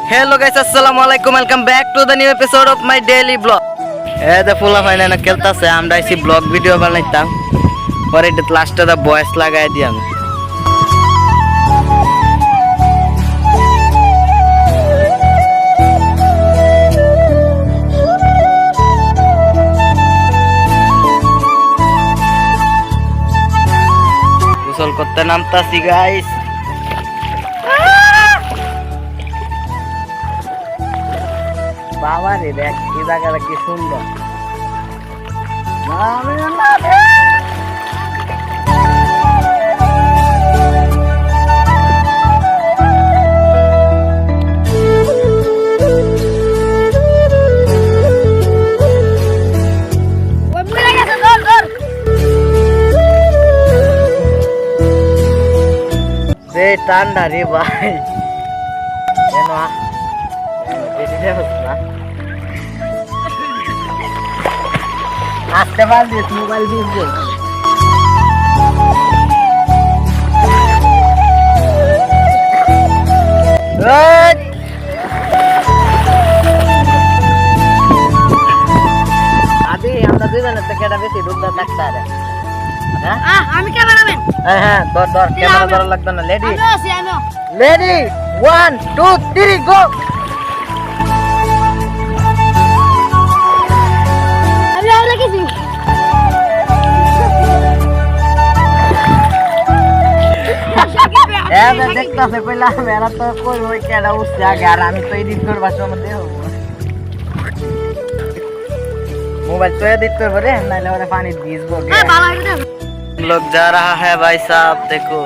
Hello guys, assalamu alaikum. Welcome back to the new episode of my daily vlog. The full of na keltase amra isi vlog video banaitam. Pore it last the voice lagai di ami. Usol korte namtasi guys. বাবা রে দেখ এই জায়গাটা কি সুন্দর ঠান্ডা রে ভাই কেন আসতে পারছিস মোবাইল দিচ্ছে আদি আমরা দুজনের থেকে এটা বেশি ডুবতে থাকতে হবে আমি ক্যামেরাম্যান হ্যাঁ ধর ধর ক্যামেরা ধরা লাগবে না লেডি লেডি 1 2 3 গো দেখতেছে কইলা মেরা তো কই ওই কেডা উঠছে আগে আর আমি তো এডিট করবার সময় দেব मोबाइल तो एडिट कर बरे नाइले वाले पानी 20 गो गया लोग जा रहा है भाई साहब देखो